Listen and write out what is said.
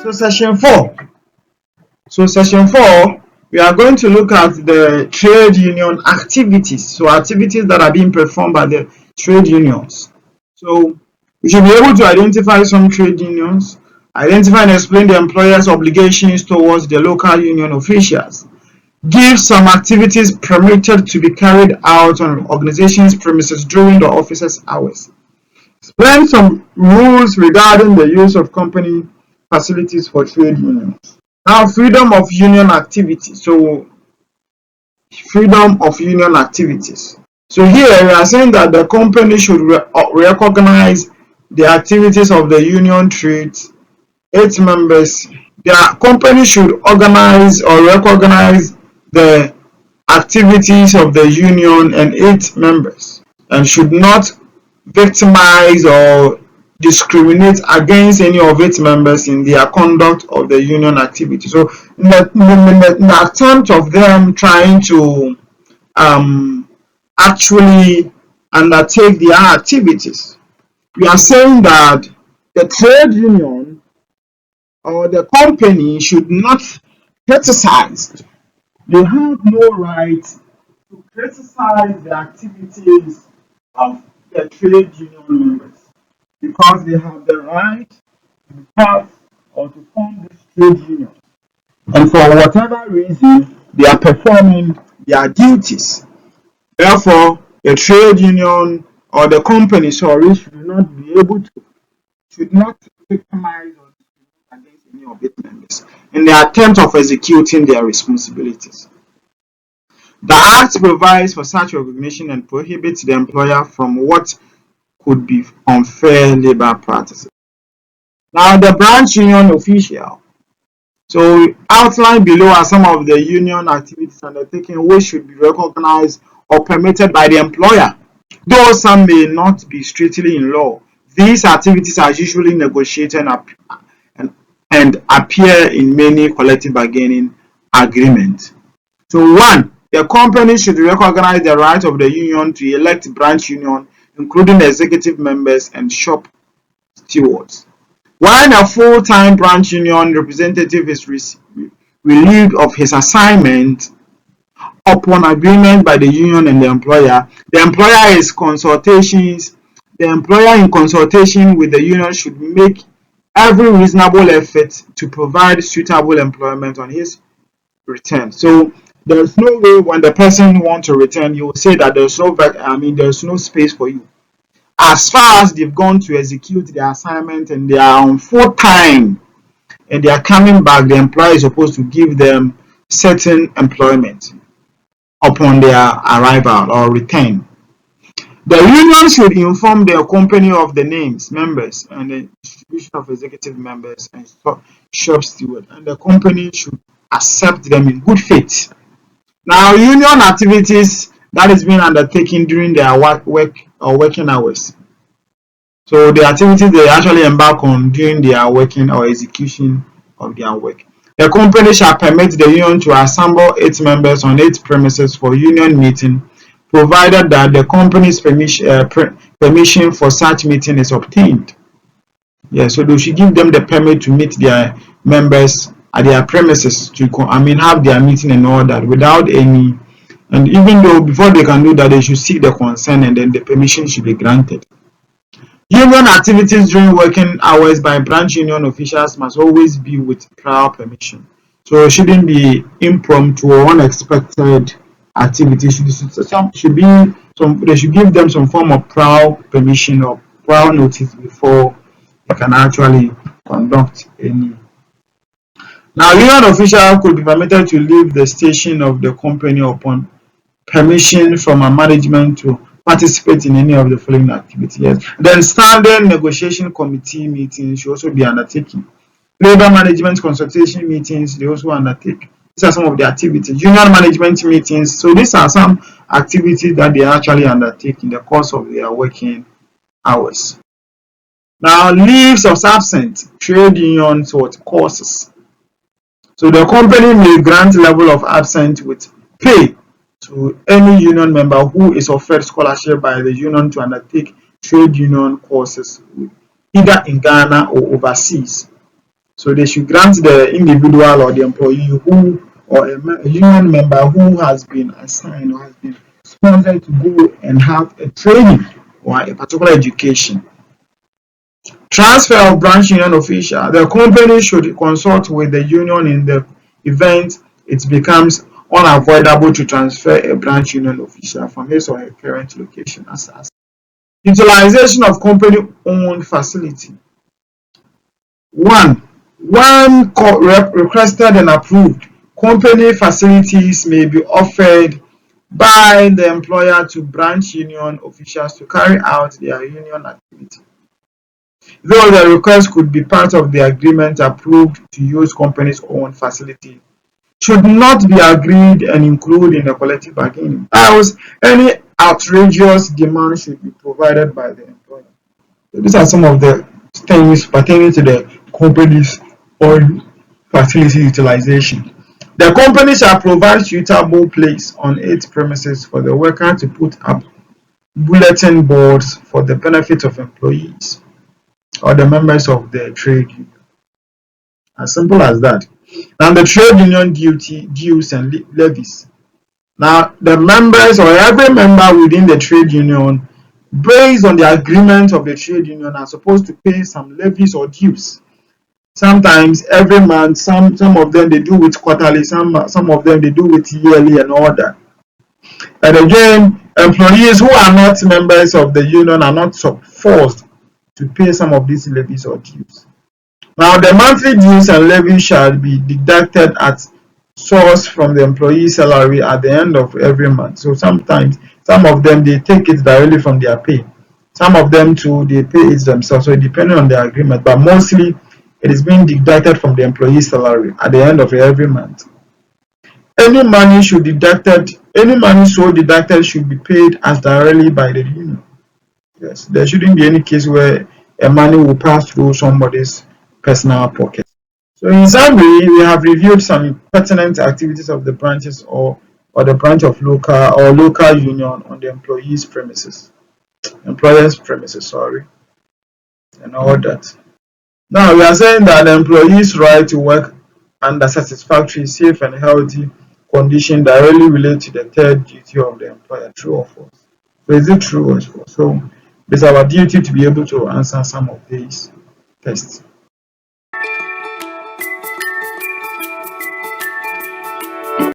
So section 4. We are going to look at the trade union activities. So activities that are being performed by the trade unions. So we should be able to identify some trade unions, identify and explain the employer's obligations towards the local union officials, give some activities permitted to be carried out on organization's premises during the office's hours, explain some rules regarding the use of company facilities for trade unions. Now, freedom of union activities. So freedom of union activities. So here we are saying that the company should recognize the activities of the union trades, its members. The company should organize or recognize the activities of the union and its members, and should not victimize or discriminate against any of its members in their conduct of the union activity. So in the attempt of them trying to actually undertake their activities, we are saying that the trade union or the company should not criticize. They have no right to criticize the activities of the trade union members, because they have the right to be part or to form this trade union, and for whatever reason they are performing their duties. Therefore, the trade union or the company, should not be able to, should not victimize or discriminate against any of its members in the attempt of executing their responsibilities. The Act provides for such recognition and prohibits the employer from what could be unfair labor practices. Now, the branch union official. So outlined below are some of the union activities undertaken which should be recognized or permitted by the employer, though some may not be strictly in law. These activities are usually negotiated and appear in many collective bargaining agreements. So 1. The company should recognize the right of the union to elect branch union, including the executive members and shop stewards. When a full-time branch union representative is relieved of his assignment upon agreement by the union and the employer in consultation with the union should make every reasonable effort to provide suitable employment on his return. So there's no way when the person wants to return, you will say that there's no space for you. As far as they've gone to execute their assignment and they are on full time and they are coming back, the employer is supposed to give them certain employment upon their arrival or return. The union should inform the company of the names, members, and the distribution of executive members and shop steward, and the company should accept them in good faith. Now, union activities that is being undertaken during their working hours. So the activities they actually embark on during their working or execution of their work. The company shall permit the union to assemble its members on its premises for union meeting, provided that the company's permission for such meeting is obtained. So they should give them the permit to meet their members at their premises to have their meeting and all that without any. And even though before they can do that, they should seek the consent and then the permission should be granted. Union activities during working hours by branch union officials must always be with prior permission. So it shouldn't be impromptu or unexpected activities. They should give them some form of prior permission or prior notice before they can actually conduct any. Now, union official could be permitted to leave the station of the company upon permission from a management to participate in any of the following activities. Then standing negotiation committee meetings should also be undertaken. Labor management consultation meetings, they also undertake. These are some of the activities. Union management meetings. So these are some activities that they actually undertake in the course of their working hours. Now, leaves of absence, trade unions courses. So the company may grant level of absence with pay to any union member who is offered scholarship by the union to undertake trade union courses either in Ghana or overseas. So they should grant the individual or the employee who or a union member who has been assigned or has been sponsored to go and have a training or a particular education. Transfer of branch union official. The company should consult with the union in the event it becomes unavoidable to transfer a branch union official from his or her current location. As utilization of company owned facility. One, when requested and approved, company facilities may be offered by the employer to branch union officials to carry out their union activity. Though the request could be part of the agreement, approved to use company's own facility should not be agreed and included in the collective bargaining. Else, any outrageous demand should be provided by the employer. So these are some of the things pertaining to the company's own facility utilization. The company shall provide suitable place on its premises for the worker to put up bulletin boards for the benefit of employees or the members of the trade union. As simple as that. Now the trade union dues and levies. Now the members or every member within the trade union, based on the agreement of the trade union, are supposed to pay some levies or dues. Sometimes every month, some of them they do it quarterly, some of them they do it yearly and all that. And again, employees who are not members of the union are not forced to pay some of these levies or dues. Now, the monthly dues and levies shall be deducted at source from the employee's salary at the end of every month. So sometimes some of them they take it directly from their pay. Some of them too they pay it themselves. So depending on the agreement, but mostly it is being deducted from the employee's salary at the end of every month. Any money so deducted should be paid as directly by the union. Yes, there shouldn't be any case where a money will pass through somebody's personal pocket. So in summary, we have reviewed some pertinent activities of the branches or the branch of local union on the employer's premises, and all that. Now we are saying that the employee's right to work under satisfactory, safe, and healthy condition directly relate to the third duty of the employer. True or false? So is it true or false? So it's our duty to be able to answer some of these tests.